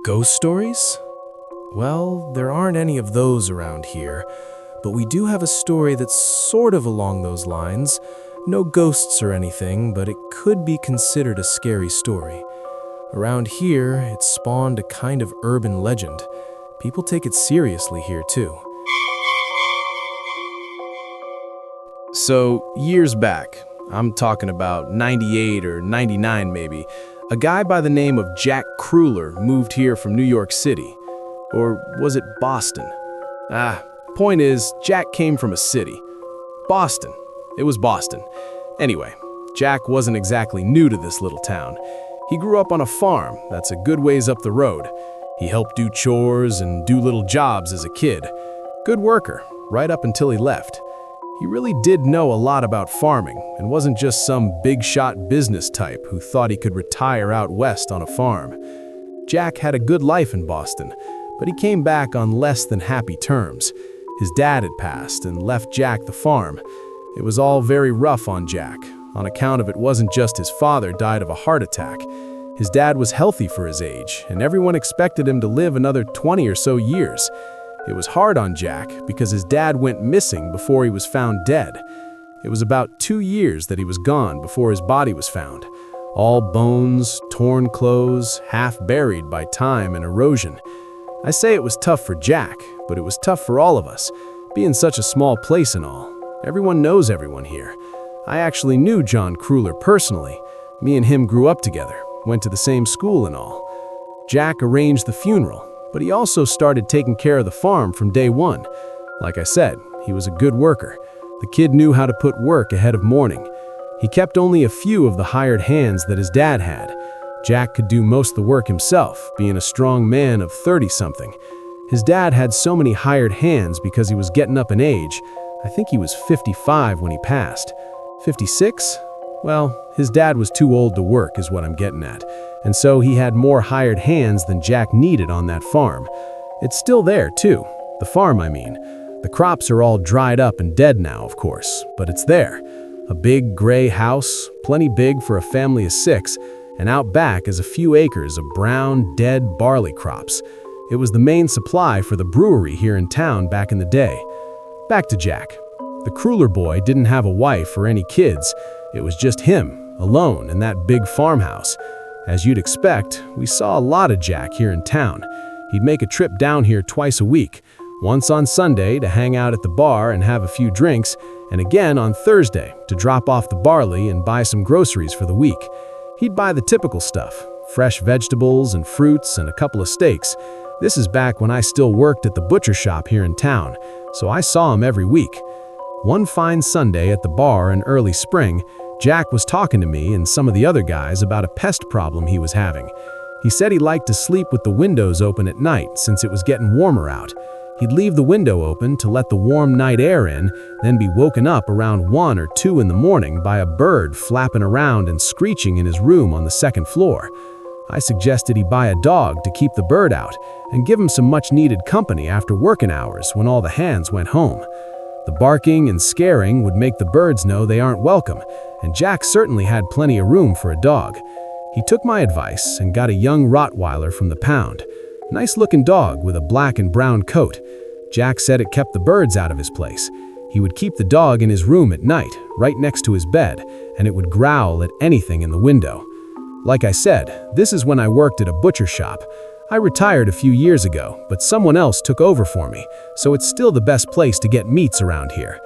Ghost stories? Well, there aren't any of those around here, but we do have a story that's sort of along those lines. No ghosts or anything, but it could be considered a scary story. Around here, it spawned a kind of urban legend. People take it seriously here, too. So, years back, I'm talking about 98 or 99 maybe, a guy by the name of Jack Kruller moved here from New York City. Or was it Boston? Point is, Jack came from a city. Boston. It was Boston. Anyway, Jack wasn't exactly new to this little town. He grew up on a farm that's a good ways up the road. He helped do chores and do little jobs as a kid. Good worker, right up until he left. He really did know a lot about farming and wasn't just some big-shot business type who thought he could retire out west on a farm. Jack had a good life in Boston, but he came back on less than happy terms. His dad had passed and left Jack the farm. It was all very rough on Jack. On account of it wasn't just his father died of a heart attack. His dad was healthy for his age, and everyone expected him to live another 20 or so years. It was hard on Jack because his dad went missing before he was found dead. It was about 2 years that he was gone before his body was found. All bones, torn clothes, half buried by time and erosion. I say it was tough for Jack, but it was tough for all of us, being such a small place and all. Everyone knows everyone here. I actually knew John Kruller personally. Me and him grew up together, went to the same school and all. Jack arranged the funeral, but he also started taking care of the farm from day one. Like I said, he was a good worker. The kid knew how to put work ahead of mourning. He kept only a few of the hired hands that his dad had. Jack could do most of the work himself, being a strong man of 30-something. His dad had so many hired hands because he was getting up in age. I think he was 55 when he passed. 56? Well, his dad was too old to work is what I'm getting at, and so he had more hired hands than Jack needed on that farm. It's still there, too. The farm, I mean. The crops are all dried up and dead now, of course, but it's there. A big gray house, plenty big for a family of 6, and out back is a few acres of brown, dead barley crops. It was the main supply for the brewery here in town back in the day. Back to Jack. The Kruller boy didn't have a wife or any kids. It was just him, alone in that big farmhouse. As you'd expect, we saw a lot of Jack here in town. He'd make a trip down here twice a week, once on Sunday to hang out at the bar and have a few drinks, and again on Thursday to drop off the barley and buy some groceries for the week. He'd buy the typical stuff, fresh vegetables and fruits and a couple of steaks. This is back when I still worked at the butcher shop here in town, so I saw him every week. One fine Sunday at the bar in early spring, Jack was talking to me and some of the other guys about a pest problem he was having. He said he liked to sleep with the windows open at night since it was getting warmer out. He'd leave the window open to let the warm night air in, then be woken up around 1 or 2 in the morning by a bird flapping around and screeching in his room on the second floor. I suggested he buy a dog to keep the bird out and give him some much-needed company after working hours when all the hands went home. The barking and scaring would make the birds know they aren't welcome, and Jack certainly had plenty of room for a dog. He took my advice and got a young Rottweiler from the pound. Nice-looking dog with a black and brown coat. Jack said it kept the birds out of his place. He would keep the dog in his room at night, right next to his bed, and it would growl at anything in the window. Like I said, this is when I worked at a butcher shop. I retired a few years ago, but someone else took over for me, so it's still the best place to get meats around here.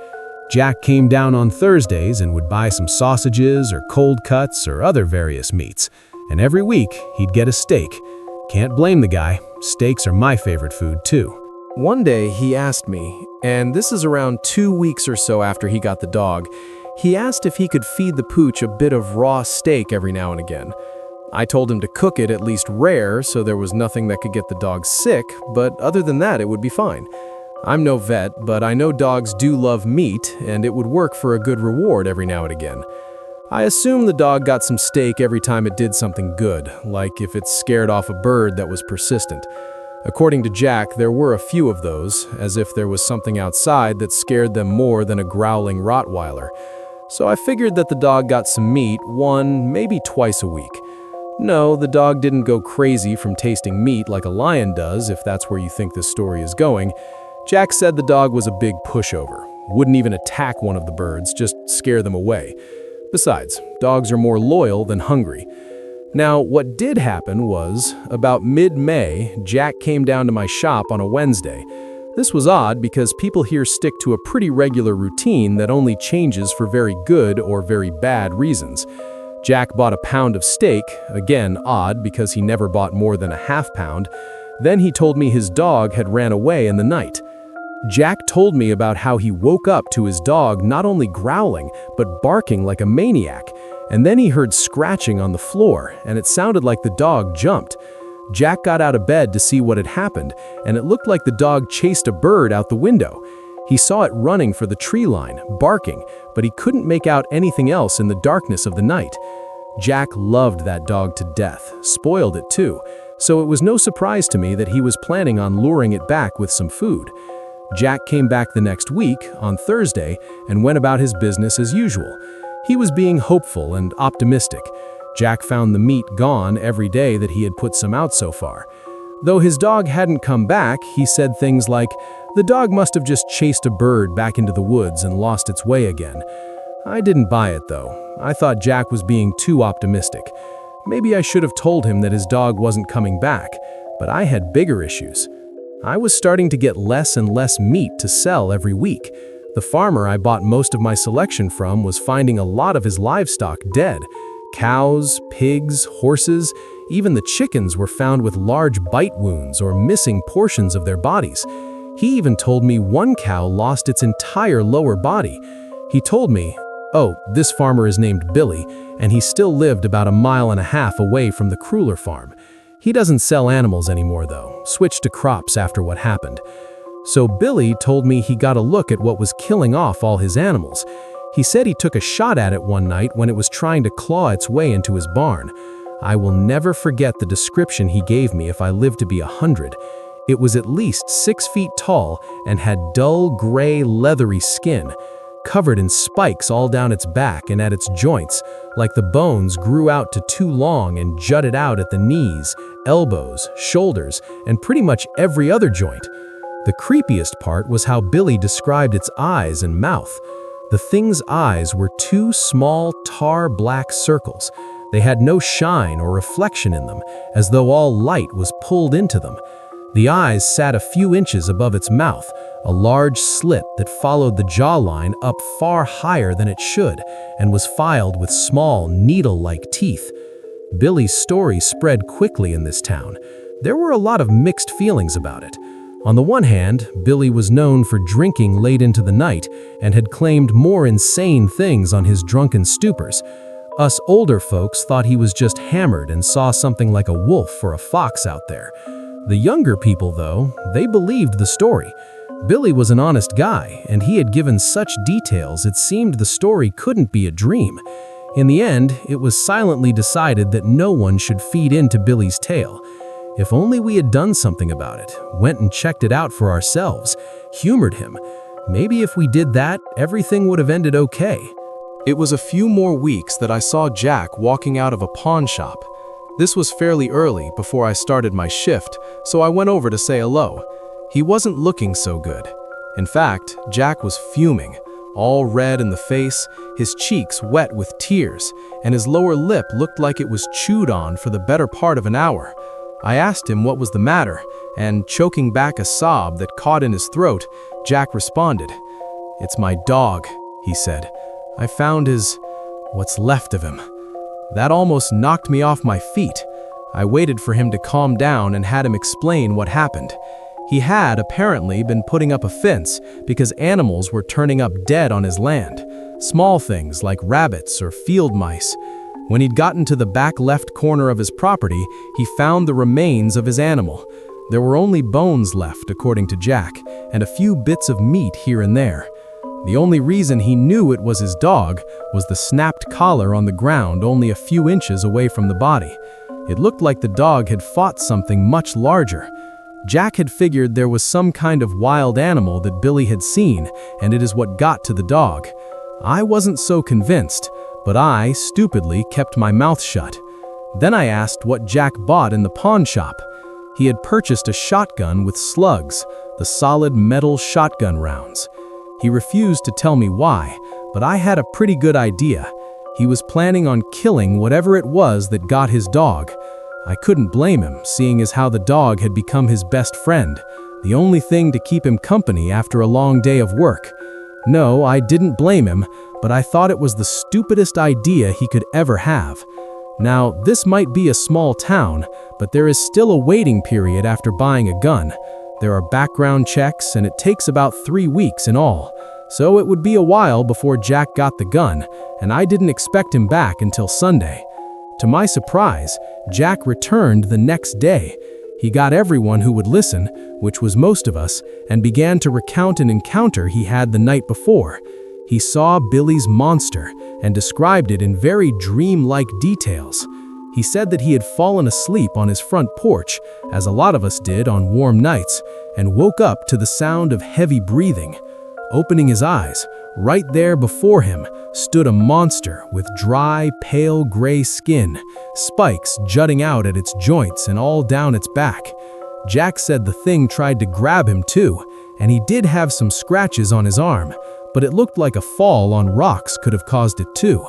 Jack came down on Thursdays and would buy some sausages or cold cuts or other various meats, and every week he'd get a steak. Can't blame the guy. Steaks are my favorite food too. One day he asked me, and this is around 2 weeks or so after he got the dog, he asked if he could feed the pooch a bit of raw steak every now and again. I told him to cook it at least rare so there was nothing that could get the dog sick, but other than that it would be fine. I'm no vet, but I know dogs do love meat, and it would work for a good reward every now and again. I assume the dog got some steak every time it did something good, like if it scared off a bird that was persistent. According to Jack, there were a few of those, as if there was something outside that scared them more than a growling Rottweiler. So I figured that the dog got some meat 1, maybe twice a week. No, the dog didn't go crazy from tasting meat like a lion does, if that's where you think this story is going. Jack said the dog was a big pushover, wouldn't even attack one of the birds, just scare them away. Besides, dogs are more loyal than hungry. Now, what did happen was, about mid-May, Jack came down to my shop on a Wednesday. This was odd because people here stick to a pretty regular routine that only changes for very good or very bad reasons. Jack bought a pound of steak, again odd because he never bought more than a half pound. Then he told me his dog had ran away in the night. Jack told me about how he woke up to his dog not only growling, but barking like a maniac. And then he heard scratching on the floor, and it sounded like the dog jumped. Jack got out of bed to see what had happened, and it looked like the dog chased a bird out the window. He saw it running for the tree line, barking, but he couldn't make out anything else in the darkness of the night. Jack loved that dog to death, spoiled it too, so it was no surprise to me that he was planning on luring it back with some food. Jack came back the next week, on Thursday, and went about his business as usual. He was being hopeful and optimistic. Jack found the meat gone every day that he had put some out so far. Though his dog hadn't come back, he said things like, "The dog must have just chased a bird back into the woods and lost its way again." I didn't buy it though. I thought Jack was being too optimistic. Maybe I should have told him that his dog wasn't coming back, but I had bigger issues. I was starting to get less and less meat to sell every week. The farmer I bought most of my selection from was finding a lot of his livestock dead. Cows, pigs, horses, even the chickens were found with large bite wounds or missing portions of their bodies. He even told me one cow lost its entire lower body. He told me, "Oh, this farmer is named Billy, and he still lived about 1.5 miles away from the Creepypasta farm. He doesn't sell animals anymore though, switched to crops after what happened." So Billy told me he got a look at what was killing off all his animals. He said he took a shot at it one night when it was trying to claw its way into his barn. I will never forget the description he gave me if I live to be 100. It was at least 6 feet tall and had dull gray leathery skin, covered in spikes all down its back and at its joints, like the bones grew out to too long and jutted out at the knees, elbows, shoulders, and pretty much every other joint. The creepiest part was how Billy described its eyes and mouth. The thing's eyes were 2 small, tar-black circles. They had no shine or reflection in them, as though all light was pulled into them. The eyes sat a few inches above its mouth, a large slit that followed the jawline up far higher than it should, and was filed with small, needle-like teeth. Billy's story spread quickly in this town. There were a lot of mixed feelings about it. On the one hand, Billy was known for drinking late into the night and had claimed more insane things on his drunken stupors. Us older folks thought he was just hammered and saw something like a wolf or a fox out there. The younger people, though, they believed the story. Billy was an honest guy, and he had given such details it seemed the story couldn't be a dream. In the end, it was silently decided that no one should feed into Billy's tale. If only we had done something about it, went and checked it out for ourselves, humored him. Maybe if we did that, everything would have ended okay. It was a few more weeks that I saw Jack walking out of a pawn shop. This was fairly early before I started my shift, so I went over to say hello. He wasn't looking so good. In fact, Jack was fuming, all red in the face, his cheeks wet with tears, and his lower lip looked like it was chewed on for the better part of an hour. I asked him what was the matter, and choking back a sob that caught in his throat, Jack responded, "It's my dog," he said. "I found what's left of him." That almost knocked me off my feet. I waited for him to calm down and had him explain what happened. He had apparently been putting up a fence because animals were turning up dead on his land. Small things like rabbits or field mice. When he'd gotten to the back left corner of his property, he found the remains of his animal. There were only bones left, according to Jack, and a few bits of meat here and there. The only reason he knew it was his dog was the snapped collar on the ground only a few inches away from the body. It looked like the dog had fought something much larger. Jack had figured there was some kind of wild animal that Billy had seen, and it is what got to the dog. I wasn't so convinced, but I, stupidly, kept my mouth shut. Then I asked what Jack bought in the pawn shop. He had purchased a shotgun with slugs, the solid metal shotgun rounds. He refused to tell me why, but I had a pretty good idea. He was planning on killing whatever it was that got his dog. I couldn't blame him, seeing as how the dog had become his best friend, the only thing to keep him company after a long day of work. No, I didn't blame him, but I thought it was the stupidest idea he could ever have. Now, this might be a small town, but there is still a waiting period after buying a gun. There are background checks, and it takes about 3 weeks in all. So it would be a while before Jack got the gun, and I didn't expect him back until Sunday. To my surprise, Jack returned the next day. He got everyone who would listen, which was most of us, and began to recount an encounter he had the night before. He saw Billy's monster and described it in very dream-like details. He said that he had fallen asleep on his front porch, as a lot of us did on warm nights, and woke up to the sound of heavy breathing. Opening his eyes, right there before him stood a monster with dry, pale gray skin, spikes jutting out at its joints and all down its back. Jack said the thing tried to grab him too, and he did have some scratches on his arm, but it looked like a fall on rocks could have caused it too.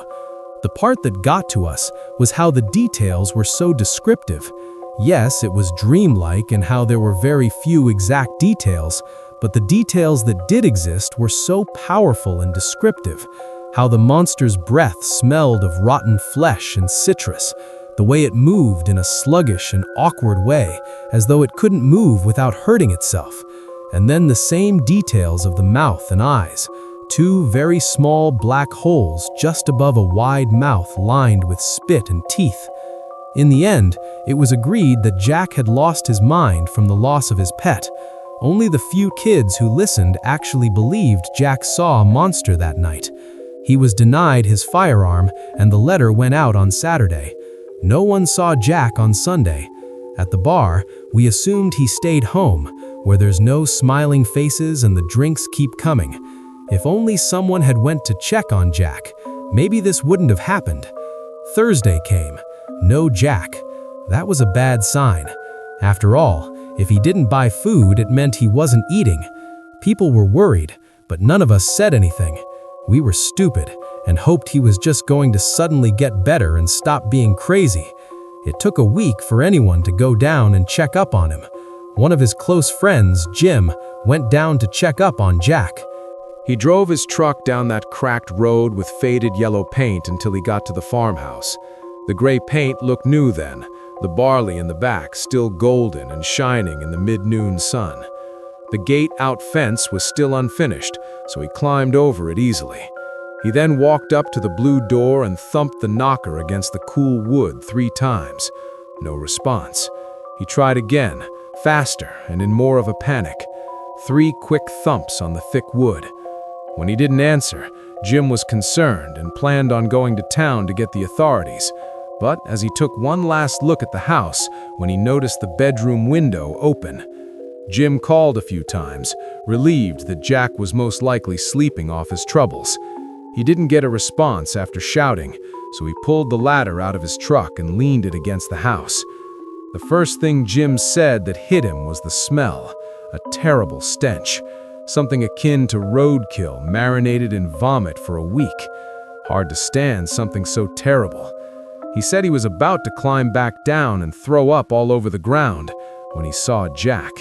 The part that got to us was how the details were so descriptive. Yes, it was dreamlike and how there were very few exact details, but the details that did exist were so powerful and descriptive. How the monster's breath smelled of rotten flesh and citrus, the way it moved in a sluggish and awkward way, as though it couldn't move without hurting itself. And then the same details of the mouth and eyes, 2 very small black holes just above a wide mouth lined with spit and teeth. In the end, it was agreed that Jack had lost his mind from the loss of his pet. Only the few kids who listened actually believed Jack saw a monster that night. He was denied his firearm, and the letter went out on Saturday. No one saw Jack on Sunday. At the bar, we assumed he stayed home, where there's no smiling faces and the drinks keep coming. If only someone had went to check on Jack, maybe this wouldn't have happened. Thursday came. No Jack. That was a bad sign. After all, if he didn't buy food, it meant he wasn't eating. People were worried, but none of us said anything. We were stupid and hoped he was just going to suddenly get better and stop being crazy. It took a week for anyone to go down and check up on him. One of his close friends, Jim, went down to check up on Jack. He drove his truck down that cracked road with faded yellow paint until he got to the farmhouse. The gray paint looked new then, the barley in the back still golden and shining in the mid-noon sun. The gate-out fence was still unfinished, so he climbed over it easily. He then walked up to the blue door and thumped the knocker against the cool wood 3 times. No response. He tried again, faster and in more of a panic. 3 quick thumps on the thick wood. When he didn't answer, Jim was concerned and planned on going to town to get the authorities. But as he took one last look at the house, when he noticed the bedroom window open, Jim called a few times, relieved that Jack was most likely sleeping off his troubles. He didn't get a response after shouting, so he pulled the ladder out of his truck and leaned it against the house. The first thing Jim said that hit him was the smell, a terrible stench, something akin to roadkill marinated in vomit for a week. Hard to stand something so terrible. He said he was about to climb back down and throw up all over the ground when he saw Jack.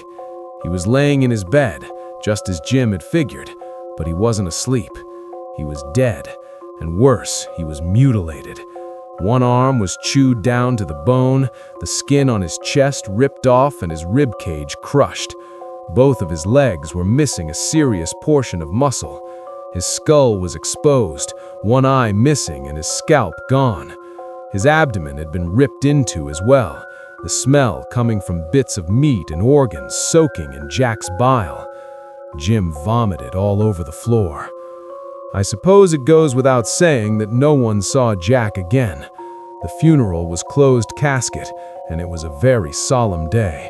He was laying in his bed, just as Jim had figured, but he wasn't asleep. He was dead, and worse, he was mutilated. One arm was chewed down to the bone, the skin on his chest ripped off and his rib cage crushed. Both of his legs were missing a serious portion of muscle. His skull was exposed, one eye missing and his scalp gone. His abdomen had been ripped into as well, the smell coming from bits of meat and organs soaking in Jack's bile. Jim vomited all over the floor. I suppose it goes without saying that no one saw Jack again. The funeral was closed casket, and it was a very solemn day.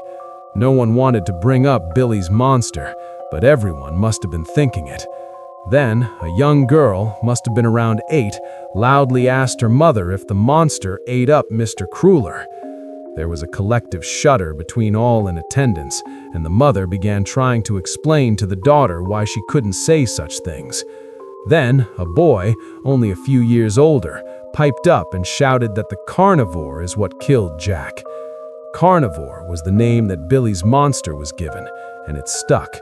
No one wanted to bring up Billy's monster, but everyone must have been thinking it. Then, a young girl, must have been around 8, loudly asked her mother if the monster ate up Mr. Cruller. There was a collective shudder between all in attendance, and the mother began trying to explain to the daughter why she couldn't say such things. Then, a boy, only a few years older, piped up and shouted that the Carnivore is what killed Jack. Carnivore was the name that Billy's monster was given, and it stuck.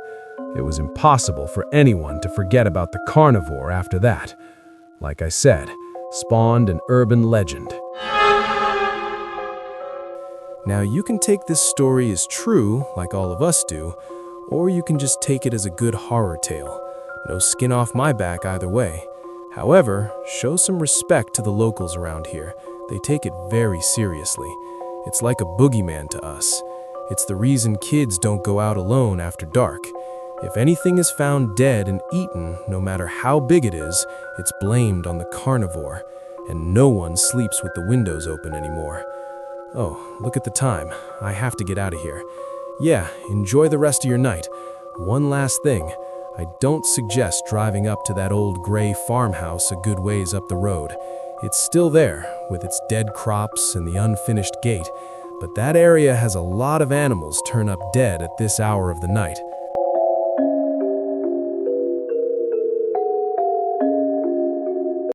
It was impossible for anyone to forget about the Carnivore after that. Like I said, spawned an urban legend. Now, you can take this story as true, like all of us do, or you can just take it as a good horror tale. No skin off my back either way. However, show some respect to the locals around here. They take it very seriously. It's like a boogeyman to us. It's the reason kids don't go out alone after dark. If anything is found dead and eaten, no matter how big it is, it's blamed on the Carnivore, and no one sleeps with the windows open anymore. Oh, look at the time. I have to get out of here. Yeah, enjoy the rest of your night. One last thing. I don't suggest driving up to that old gray farmhouse a good ways up the road. It's still there, with its dead crops and the unfinished gate, but that area has a lot of animals turn up dead at this hour of the night.